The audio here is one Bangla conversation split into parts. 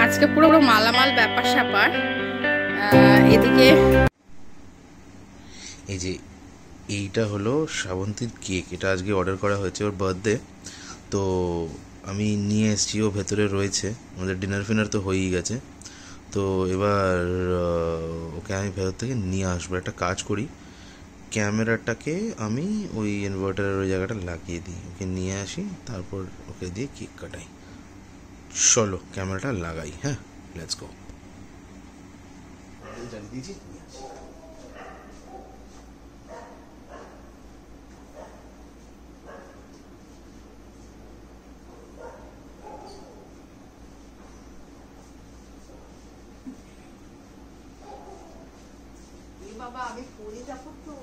আজকে পুরো মালামাল ব্যাপার স্যাপার। এদিকে এই যে এইটা হলো শ্রাবন্তীর কেক, এটা আজকে অর্ডার করা হয়েছে, ওর বার্থডে। তো আমি নিয়ে এসেছি, ও ভেতরে রয়েছে। আমাদের ডিনার ফিনার তো হয়েই গেছে, তো এবার ওকে আমি ভেতর থেকে নিয়ে আসবো। একটা কাজ করি, ক্যামেরাটাকে আমি ওই ইনভার্টারের ওই জায়গাটা লাগিয়ে দিই, ওকে নিয়ে আসি, তারপর ওকে দিয়ে কেক কাটাই। চলো ক্যামেরাটা লাগাই। হ্যাঁ, লেটস গো। দিয়েছি বাবা, আমি পড়ে যাবো তো।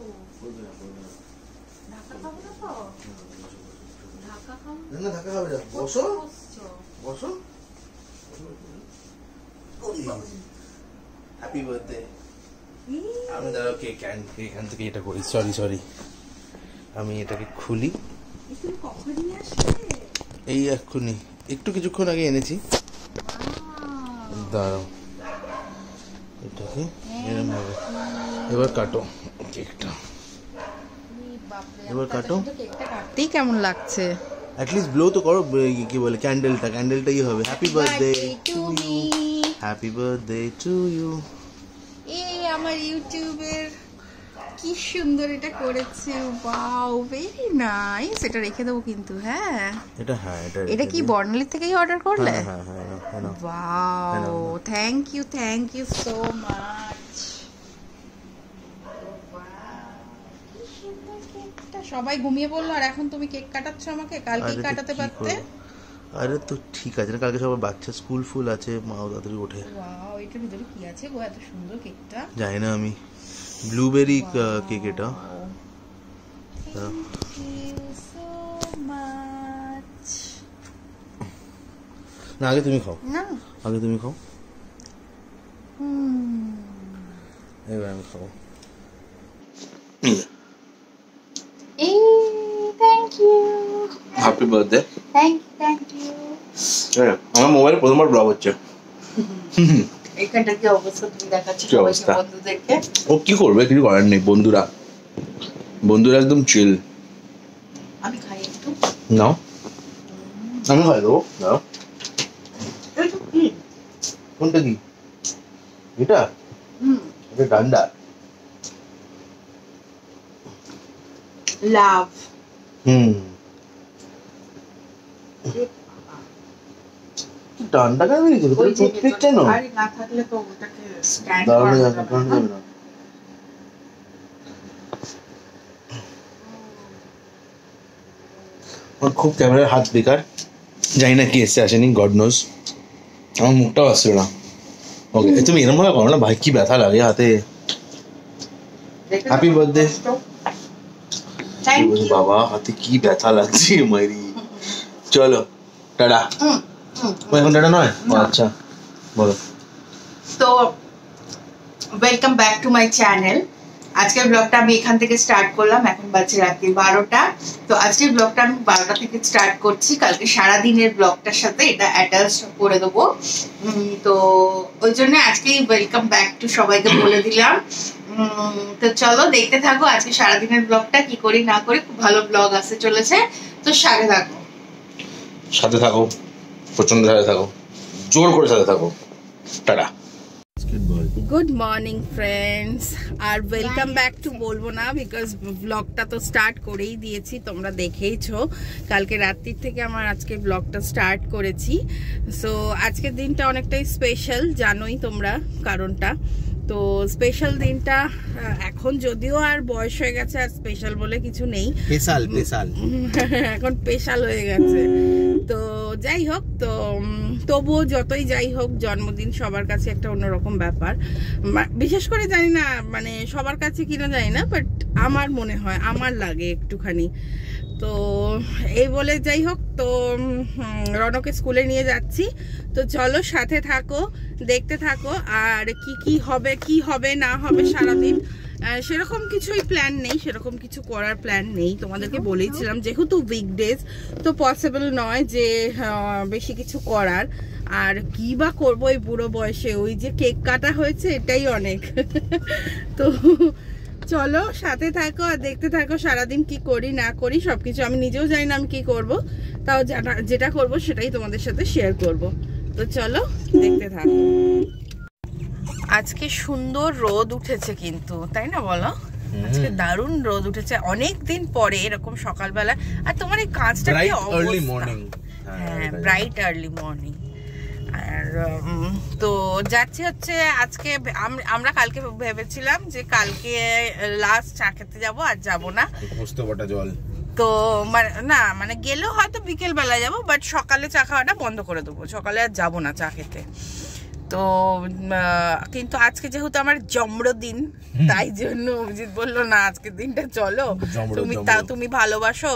ঢাকা খাবো না তো? ঢাকা খাবো না, ঢাকা খাবে না। বসো বসো। Happy birthday. আমি দাঁড়াও কেক এখান থেকে এটা করি। সরি, আমি এটাকে খুলি। কখন নিয়ে আসলে? এই এক্ষুনি, একটু কিছুক্ষণ আগে এনেছি। দাঁড়াও, এটাকে এরকম ভাবে এবার কাটো কেকটা। এবার কাটো। কেকটা কাটতেই কেমন লাগছে? অ্যাটলিস্ট ব্লো তো করো, কি বলে, ক্যান্ডেলটাই হবে। Happy birthday to you, happy birthday to you. এই আমার ইউটিউবের কি সুন্দর এটা করেছে, ওয়াও, ভেরি নাইস। এটা রেখে দেবো কিন্তু। হ্যাঁ, এটা কি বর্ণালী থেকেই অর্ডার করলে? হ্যাঁ, wow, thank you so much. সবাই ঘুমিয়ে পড়লো আর এখন তুমি কেক কাটাচ্ছ আমাকে? কালকেই কাটাতে পারতে। আরে তো ঠিক আছে না, কালকে সবার বাচ্চা স্কুল ফুল আছে, মাও তাড়াতাড়ি ওঠে। ওয়াও, এটার ভিতরে কি আছে গো, এত সুন্দর কেকটা? জানি না আমি, ব্লুবেরি কেক এটা। না, আগে তুমি খাও। না, আগে তুমি খাও, এবার আমি খাবো। Thank you, happy birthday. Thank you. আমার মোবাইলে প্রথমবার ব্লগ হচ্ছে। এখানটা কি অবস্থা তুমি দেখাচ্ছ কি সবাইকে, অবস্থা? বন্ধুদেরকে? ও কি করবে, কিছু করার নেই। বন্ধুরা একদম চিল। আমি খাই একটু। নাও, আমি খাই দেবো। নাও। কোনটা কি? এটা এটা ডান্ডা। লাভ। ডান্ডা কেন নিয়েছিল? টুথপিক কেন? আরে না থাকলে তো ওটাকে স্ট্যান্ড দাঁড়ানো করা যাবে যাবে না। আমার খুব ক্যামেরার হাত বেকার, জানি না কি এসে আসেনি, গড নোজ। আমার মুখটাও আসছিল না। ওকে, তুমি এরকম ভাবে করো না ভাই, কি ব্যথা লাগে হাতে। Happy birthday. বাবা, হাতে কি ব্যথা লাগছে মাইরি। চলো টাটা। এখন টাটা নয়? আচ্ছা বলো। তো welcome back to my channel. আজকের ব্লগটা আমি এখান থেকে স্টার্ট করলাম। এখন বাজে রাত্রি 12টা। তো আজকের ব্লগটা আমি 12টা থেকে স্টার্ট করছি। কালকে সারাদিনের ব্লগটার সাথে এটা অ্যাটাচ করে দেবো। তো ওই জন্য আজকেই ওয়েলকাম ব্যাক টু সবাইকে বলে দিলাম। তো চলো দেখতে থাকো আজকে সারাদিনের ব্লগটা, কি করি না করি। খুব ভালো ব্লগ আসতে চলেছে, তো সাথে থাকো, প্রচন্ড সাথে থাকো, জোর করে সাথে থাকো। টাটা। গুড মর্নিং ফ্রেন্ডস, আর ওয়েলকাম ব্যাক টু বলবো না, বিকজ ব্লগটা তো স্টার্ট করেই দিয়েছি, তোমরা দেখেইছো। কালকে রাত্রির থেকে আমার আজকে ব্লগটা স্টার্ট করেছি। সো আজকের দিনটা অনেকটাই স্পেশাল, জানোই তোমরা কারণটা। তো স্পেশাল দিনটা এখন যদিও আর বয়স হয়ে গেছে, আর স্পেশাল বলে কিছু নেই, এখন স্পেশাল হয়ে গেছে। তো যাই হোক, তো তবুও যতই যাই হোক, জন্মদিন সবার কাছে একটা অন্যরকম ব্যাপার। বিশেষ করে জানি না মানে সবার কাছে কিনা জানি না, বাট আমার মনে হয়, আমার লাগে একটুখানি। তো এই বলে যাই হোক, তো রনকে স্কুলে নিয়ে যাচ্ছি। তো চলো সাথে থাকো, দেখতে থাকো, আর কি হবে না হবে সারাদিন সেরকম কিছুই প্ল্যান নেই, সেরকম কিছু করার প্ল্যান নেই। তোমাদেরকে বলেইছিলাম যেহেতু উইকডেজ তো পসিবল নয় যে বেশি কিছু করার। আর কি বা করবো এই বুড়ো বয়সে, ওই যে কেক কাটা হয়েছে এটাই অনেক। তো চলো সাথে থাকো আর দেখতে থাকো সারাদিন কি করি না করি সবকিছু। আমি নিজেও জানি না আমি কি করব, তাও যেটা করব সেটাই তোমাদের সাথে শেয়ার করব। তো চলো দেখতে থাকো। আজকে সুন্দর রোদ উঠেছে কিন্তু, তাই না বলো? আজকে দারুণ রোদ উঠেছে অনেক দিন পরে এরকম সকালবেলা। আর তোমার এই কাজটা কি অবস্থা? হ্যাঁ, ব্রাইট আর্লি মর্নিং। আর তো যাচ্ছি হচ্ছে আজকে আমরা কালকে ভেবেছিলাম যে কালকে লাস্ট চা খেতে যাবো, আর যাবো না। জল তো না মানে গেলেও হয়তো বিকেল বেলা যাবো, বাট সকালে চা খাওয়াটা বন্ধ করে দেবো, সকালে আর যাবো না চা খেতে। তো কিন্তু আজকে যেহেতু আমার জন্মদিন, তাই জন্য অভিজিৎ বললো না আজকের দিনটা চলো, তুমি ভালোবাসো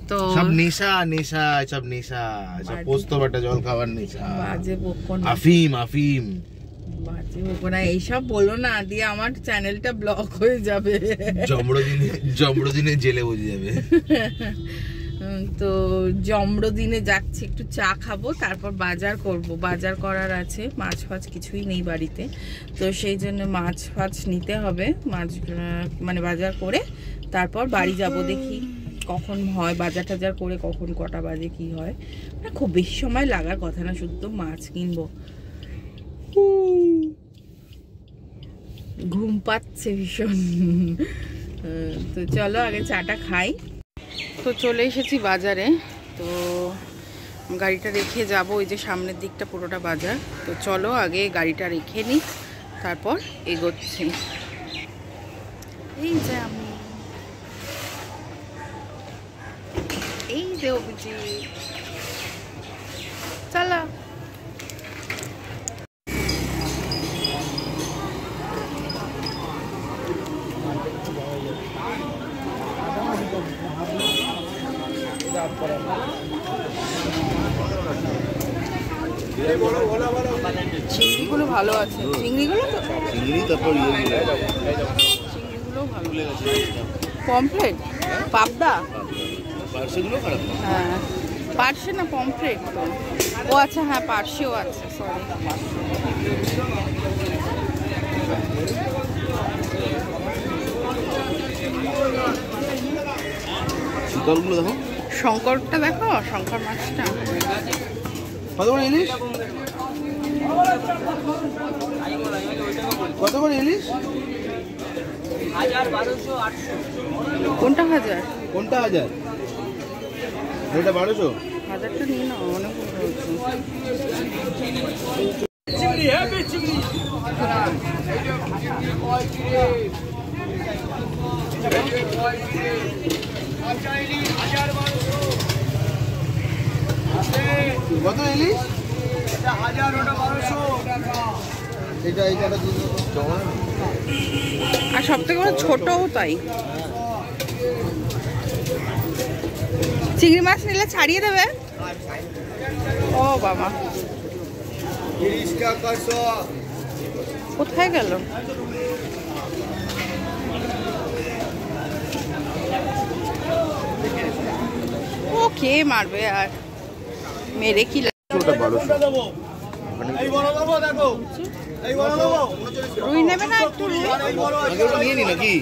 তো সব নেশা নেশা সব নেশা, সব পোস্ত বাটা জল খাওয়ার নেশা, বাজে বকনা, আফিম আফিম বাজে বকনা এইসব বলো না, দিয়ে আমার চ্যানেলটা ব্লক হয়ে যাবে। জন্মদিনে জেলে বসে যাবে। তো জন্মদিনে যাচ্ছি, একটু চা খাবো, তারপর বাজার করব, বাজার করার আছে। মাছ ফাছ কিছুই নেই বাড়িতে, তো সেই জন্য মাছ ফাছ নিতে হবে। মাছ মানে বাজার করে তারপর বাড়ি যাব, দেখি কখন হয় বাজার টাজার করে, কখন কটা বাজে কি হয়। না খুব বেশি সময় লাগার কথা না, শুধু মাছ কিনবো। ঘুম পাচ্ছে ভীষণ। তো চলো আগে চাটা খাই। তো চলে এসেছি বাজারে, তো গাড়িটা রেখে যাব, ওই যে সামনের দিকটা পুরোটা বাজার। তো চলো আগে গাড়িটা রেখে নিই, তারপর এগোচ্ছি। এই যে আমি, এই যে অভিজিৎ, চলো। চিংড়িগুলো ভালো আছে, চিংড়িগুলো তো চিংড়ি, তারপর চিংড়িগুলো ভালো। পমফ্রেট, পাবদা, পার্সেগুলো খারাপ না। হ্যাঁ পার্সে না পমফ্রেট তো। ও আচ্ছা হ্যাঁ পার্সেও আছে, সরি। শীতলগুলো দেখো, শঙ্করটা দেখো, শঙ্কর মাছটা কত করে ইলিশ? কত করে ইলিশ? 1000-1200-800। কোনটা 1000? কোনটা 1000? এটা 1200। 1000টা নিয়ে না, অনেক হচ্ছে। কত ইলিশ? এটা 1000, ওটা 1200। এটা আর সব থেকে বড় ছোটও তাই। চিংড়ি মাছ নিলে ছাড়িয়ে দেবে? ও বাবা, কোথায় গেল? ও কে মারবে আর, মেরে কি রুই নেবে না একটু? নিয়ে নি নাকি?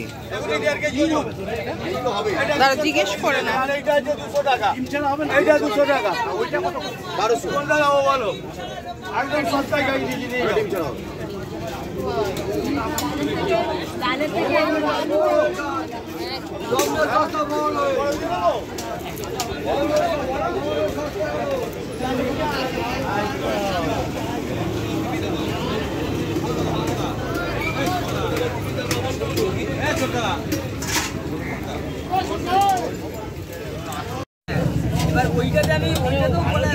দাঁড়া জিজ্ঞেস করে না। এটা 200 টাকা, এটা 200 টাকা, ওইটা কত? 1200। কোনটা দাও বলো, একদম সস্তায় গাড়ি দিয়ে নিয়ে যাও। দানের থেকে সস্তা বলো, এবার ওইটাতে আমি ওইটাতেও বলে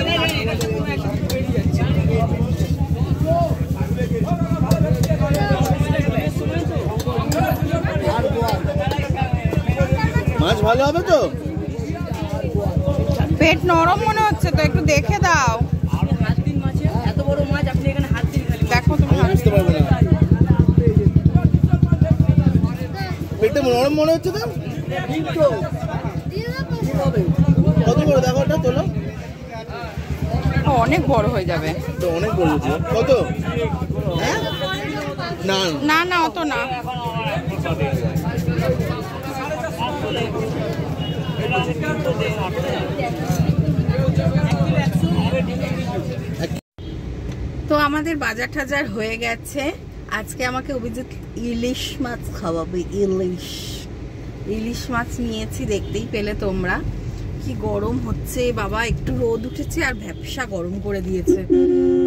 মাছ ভালো হবে তো? পেট নরম মনে হচ্ছে তো, একটু দেখে দাও। হাত দিন মাছে এত বড় মাছ, আপনি এখানে হাত দিন খালি দেখো তুমি বুঝতে পারবে না। নরম মনে হচ্ছে তো? কত বড় দেখো ওটা তোলো। অনেক বড় হয়ে যাবে তো অনেক বড় হচ্ছে। কত? হ্যাঁ না না না অত না। তো আমাদের বাজার টাজার হয়ে গেছে। আজকে আমাকে অভিজিৎ ইলিশ মাছ খাওয়াবে। ইলিশ মাছ নিয়েছি, দেখতেই পেলে তোমরা। কি গরম হচ্ছে বাবা, একটু রোদ উঠেছে আর ভ্যাপসা গরম করে দিয়েছে।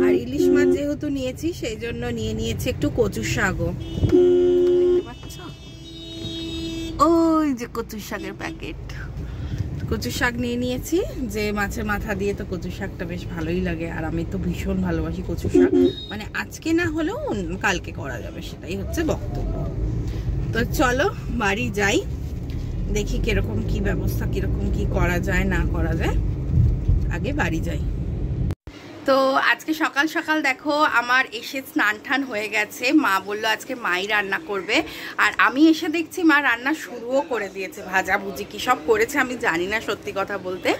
আর ইলিশ মাছ যেহেতু নিয়েছি সেই জন্য নিয়ে নিয়েছি একটু কচু শাকও। দেখতে পাচ্ছ ওই যে কচু শাকের প্যাকেট। কচু শাক নিয়ে নিয়েছি, যে মাছের মাথা দিয়ে তো কচু শাকটা বেশ ভালোই লাগে। আর আমি তো ভীষণ ভালোবাসি কচু শাক, মানে আজকে না হলেও কালকে করা যাবে, সেটাই হচ্ছে বক্তব্য। তো চলো বাড়ি যাই, দেখি কিরকম কি ব্যবস্থা, কিরকম কি করা যায় না করা যায়, আগে বাড়ি যাই। তো আজকে সকাল সকাল দেখো আমার এসে স্নান টান হয়ে গেছে। মা বললো আজকে মাই রান্না করবে, আর আমি এসে দেখছি মা রান্না শুরুও করে দিয়েছে। ভাজা ভুজি কি সব করেছে আমি জানি না সত্যি কথা বলতে।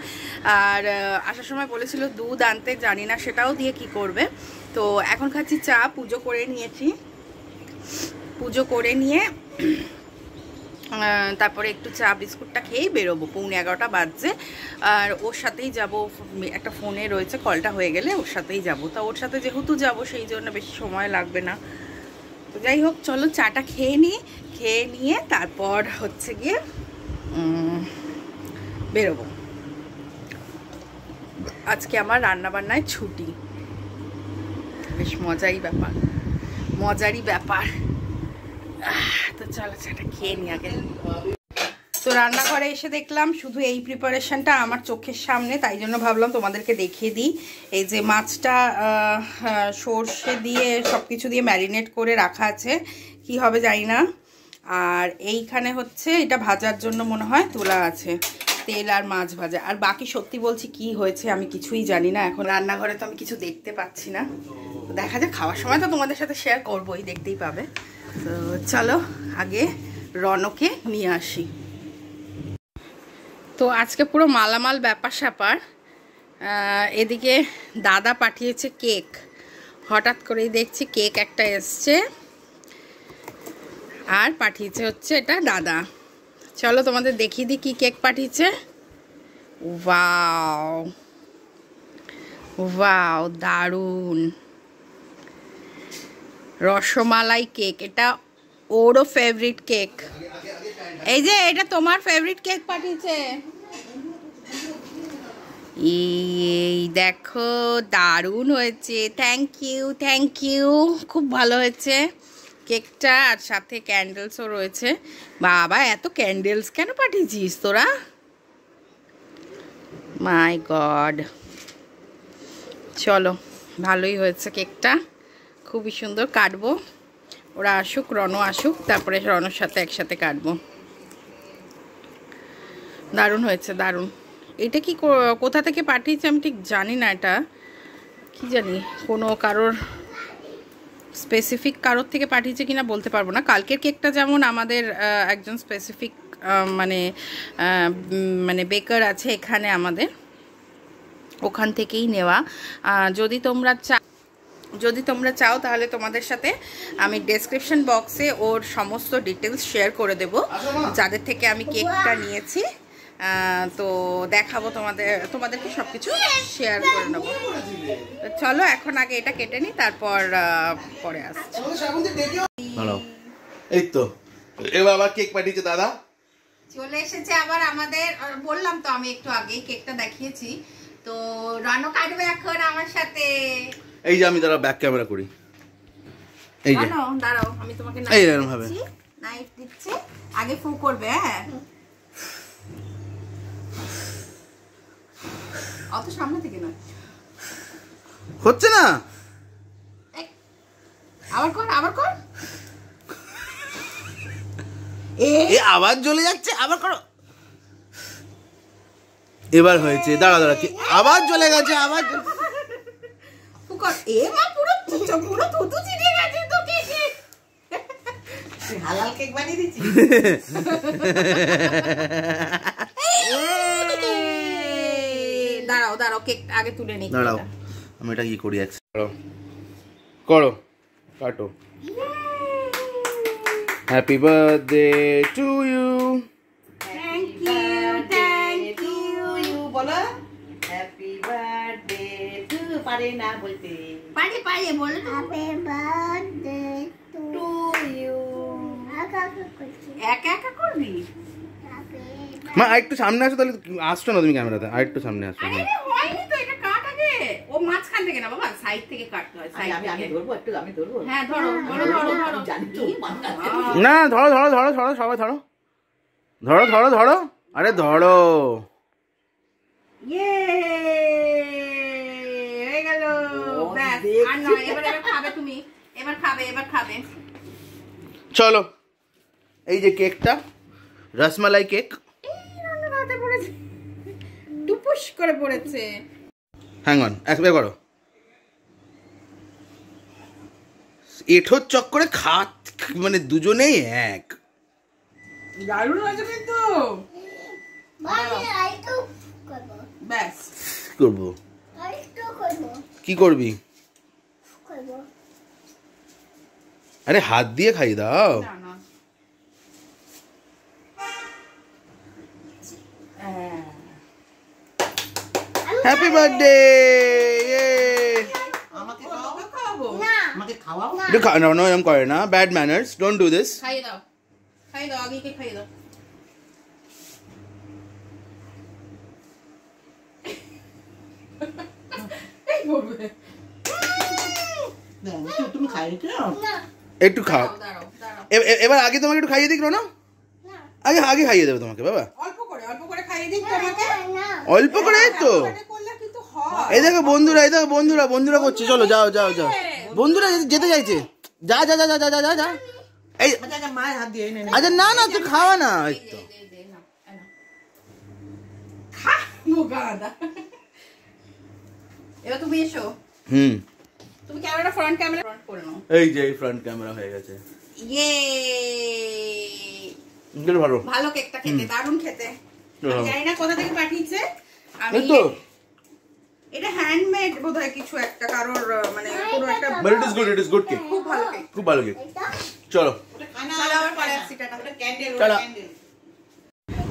আর আসার সময় বলেছিল দুধ আনতে, জানি না সেটাও দিয়ে কি করবে। তো এখন খাচ্ছি চা, পুজো করে নিয়েছি। পুজো করে নিয়ে তারপরে একটু চা বিস্কুটটা খেয়েই বেরোবো, 11:15 বাজছে। আর ওর সাথেই যাব, একটা ফোনে রয়েছে, কলটা হয়ে গেলে ওর সাথেই যাব। তা ওর সাথে যেহেতু যাব সেই জন্য বেশি সময় লাগবে না। তো যাই হোক চলো চাটা খেয়ে নিই, খেয়ে নিয়ে তারপর হচ্ছে গিয়ে বেরোবো। আজকে আমার রান্নাবান্নায় ছুটি, বেশ মজারই ব্যাপার। তো চলো চাটা খেয়ে নি আগে। তো রান্নাঘরে এসে দেখলাম শুধু এই প্রিপারেশনটা আমার চোখের সামনে, তাই জন্য ভাবলাম তোমাদেরকে দেখিয়ে দিই। এই যে মাছটা সর্ষে দিয়ে সব কিছু দিয়ে ম্যারিনেট করে রাখা আছে, কি হবে জানি না। আর এইখানে হচ্ছে এটা ভাজার জন্য মনে হয় তোলা আছে, তেল আর মাছ ভাজা। আর বাকি সত্যি বলছি কি হয়েছে আমি কিছুই জানি না। এখন রান্নাঘরে তো আমি কিছু দেখতে পাচ্ছি না, দেখা যাক খাওয়ার সময় তো তোমাদের সাথে শেয়ার করবোই, দেখতেই পাবে। তো চলো আগে রনকে নিয়ে আসি। তো আজকে পুরো মালামাল ব্যাপার স্যাপার। এদিকে দাদা পাঠিয়েছে কেক, হঠাৎ করেই দেখছি কেক একটা এসছে, আর পাঠিয়েছে হচ্ছে এটা দাদা। চলো তোমাদের দেখিয়ে দিই কি কেক পাঠিয়েছে। ওয়াও ওয়াও, দারুণ রসমালাই কেক, এটা ওরও ফেভারিট কেক। এই যে এটা তোমার ফেভারিট কেক পাঠিয়েছে, এই দেখো দারুণ হয়েছে। থ্যাংক ইউ, খুব ভালো হয়েছে কেকটা। আর সাথে ক্যান্ডেলসও রয়েছে। বাবা এত ক্যান্ডেলস কেন পাঠিয়েছিস তোরা, মাই গড। চলো ভালোই হয়েছে কেকটা, খুবই সুন্দর। কাটবো, ওরা আসুক, রনও আসুক, তারপরে রনর সাথে একসাথে কাটবো। দারুণ হয়েছে, দারুণ। এটা কি কোথা থেকে পাঠিয়েছে আমি ঠিক জানি না, এটা কি জানি কোনো কারোর স্পেসিফিক কারোর থেকে পাঠিয়েছে কিনা বলতে পারবো না। কালকের কেকটা যেমন আমাদের একজন স্পেসিফিক মানে বেকার আছে এখানে আমাদের, ওখান থেকেই নেওয়া। যদি তোমরা চাও তাহলে তোমাদের সাথে আমি ডেসক্রিপশন বক্সে ওর সমস্ত ডিটেলস শেয়ার করে দেব, যাদের থেকে আমি কেকটা নিয়েছি। তো দেখাবো তোমাদেরকে সব কিছু শেয়ার করে নেবো। চলো এখন আগে এটা কেটে নিই, তারপর পরে আসছি। এই তো এবার আবার কেক পাঠিয়েছে দাদা, চলে এসেছে আবার আমাদের। বললাম তো আমি একটু আগেই কেকটা দেখিয়েছি। তো রানো কাটবে এখন আমার সাথে। এই যে আমি দাঁড়া ব্যাক ক্যামেরা করি, এই যে দাঁড়াও আমি তোমাকে নাইফ দিচ্ছি, আগে ফু করবে। হ্যাঁ অত সামনে থেকে নয়, হচ্ছে না, আবার কর এই আওয়াজ জ্বলে যাচ্ছে, আবার করো। এবার হয়েছে, দাঁড়া কি আবার জ্বলে গেছে, আবার এ মা পুরো থুতু ছিটিয়ে গেছে তো কেকে। হালাল কেক কেক বানিয়ে দিচ্ছি। দাঁড়াও দাঁড়াও, কেক আগে তুলে নিই। দাঁড়াও আমি এটা কি করি, করো কাটো। Happy birthday to you. Thank you বলো হ্যাপি বার্থডে টু, পারে না বলতে, পারে পারে বলো। Happy birthday to to you. একা একা করবি? মা আরেকটু সামনে আসো, তাহলে আসছো না তুমি ক্যামেরাতে, আরেকটু সামনে আসো। আরে হয়নি তো, এটা কাট আগে। ও মাঝখান থেকে না বাবা, সাইড থেকে কাটতে হয়। সাইড আমি থেকে। ধরবো একটু, আমি ধরবো। হ্যাঁ ধরো ধরো ধরো ধরো। জানি তো, না ধরো ধরো ধরো ধরো, সবাই ধরো ধরো ধরো ধরো, আরে ধরো। ইয়ে হয়ে গেল। ব্যাস, আর নয়। এবার এবার খাবে তুমি, এবার খাবে, এবার খাবে। চলো এই যে কেকটা, রসমালাই কেক। হাতে পড়েছে, টুপুস করে পড়েছে। হ্যাং অন, একবার করো। এঠোর চক্করে মানে দুজনেই এক। দারুণ হয়েছে কিন্তু। ব্যাস করবো কি করবি? আরে হাত দিয়ে খাই দাও। না না, হ্যাপি বার্থডে। আমাকে খাওয়াবো। আমাকে খাওয়াও। no, এরকম করে না, bad manners, don't do this. খাইয়ে দাও, খাইয়ে দাও, আগে কে খাইয়ে দাও। এই করবে। তুমি খাইছো? একটু খাও। দাঁড়াও দাঁড়াও, এবার আগে তোমাকে একটু খাইয়ে দিই না? আগে আগে খাইয়ে দেবো তোমাকে বাবা, অল্প করে খাইয়ে দিই তোমাকে। অল্প করে। এই তো করলে কিন্তু হয়। এই দেখো বন্ধুরা, এই দেখো বন্ধুরা, বন্ধুরা করছে। চলো যাও যাও যাও, বন্ধুরা যেতে চাইছে। যা যা যা যা যা যা যা। এই আচ্ছা মায়ের হাত দিয়ে আচ্ছা না না, তুই খাওয়া না। এই তো খা মোগাদা। এবার তুমি এসো, তুমি ক্যামেরা ফ্রন্ট করে নাও। এই যে ফ্রন্ট ক্যামেরা হয়ে গেছে। ইয়ে ভালো ভালো কেকটা খেতে, দারুণ খেতে। আমি জানি না কোথা থেকে পাঠিয়েছে। আমি এই তো এটা হ্যান্ডমেড বোধহয় কিছু একটা, কারোর মানে কোনো একটা। But it is good cake, খুব ভালো কেক, খুব ভালো কেক। চলো চলো আবার পরে আসছি, টাটা। ক্যান্ডেল চলো। ক্যান্ডেল।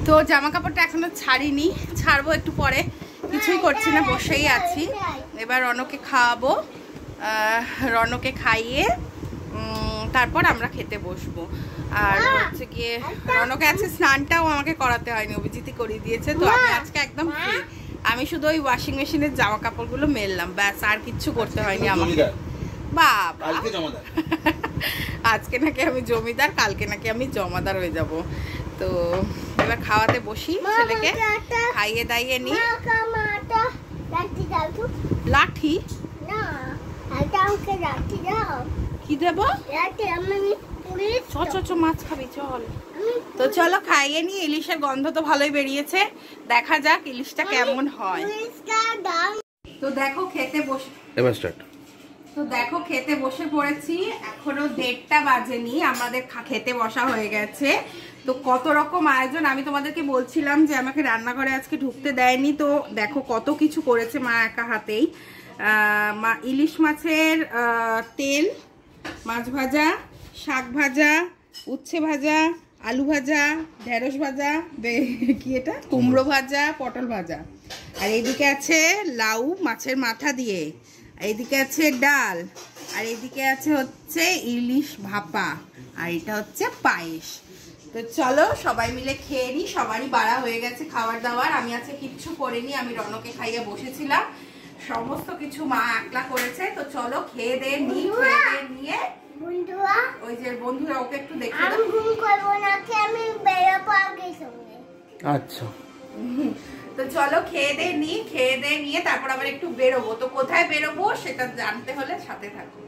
তো জামা কাপড়টা এখনো ছাড়িনি, ছাড়বো একটু পরে। কিছুই করছি না, বসেই আছি। এবার রনকে খাওয়াবো, রনকে খাইয়ে তারপর আমরা খেতে বসবো। আর হচ্ছে গিয়ে রনকে আছে স্নানটাও আমাকে করাতে হয়নি, অভিজিৎই করিয়ে দিয়েছে। তো আমি আজকে একদম ফ্রি। আমি শুধু ওই ওয়াশিং মেশিনের জামা কাপড়গুলো মেললাম, ব্যাস, আর কিচ্ছু করতে হয়নি আমাকে। বাবা আজকে নাকি আমি জমিদার, কালকে নাকি আমি জমাদার হয়ে যাব। তো এবার খাওয়াতে বসি, ছেলেকে খাইয়ে দাইয়ে নি। লাঠি কি দেবো? চ মাছ খাবি, চল। তো চলো খাইয়ে নি। ইলিশের গন্ধ তো ভালোই বেরিয়েছে, দেখা যাক ইলিশটা কেমন হয়। তো দেখো খেতে বসে, এবার স্টার্ট। তো দেখো খেতে বসে পড়েছি, এখনো 1:30 বাজেনি, আমাদের খেতে বসা হয়ে গেছে। তো কত রকম আয়োজন, আমি তোমাদেরকে বলছিলাম যে আমাকে রান্নাঘরে আজকে ঢুকতে দেয়নি। তো দেখো কত কিছু করেছে মা একা হাতেই। মা ইলিশ মাছের তেল, মাছ ভাজা, শাক ভাজা, উচ্ছে ভাজা, আলু ভাজা, ঢেঁড়স ভাজা, কি এটা কুমড়ো ভাজা, পটল ভাজা। আর এইদিকে আছে লাউ মাছের মাথা দিয়ে, এইদিকে আছে ডাল, আর এইদিকে আছে হচ্ছে ইলিশ ভাপা, আর এটা হচ্ছে পায়েস। তো চলো সবাই মিলে খেয়ে নি। সবারই বাড়া হয়ে গেছে খাবার দাবার, আমি আজকে কিচ্ছু করিনি, আমি রনকে খাইয়ে বসেছিলাম। সমস্ত কিছু মা একলা করেছে। তো চলো খেয়ে দিয়ে নি, খেয়ে দিয়ে নিয়ে ওই যে বন্ধুরা ওকে একটু দেখে আচ্ছা তো চলো খেয়ে দিয়ে নি, খেয়ে দিয়ে নিয়ে তারপর আবার একটু বেরোবো। তো কোথায় বেরোবো সেটা জানতে হলে সাথে থাকো।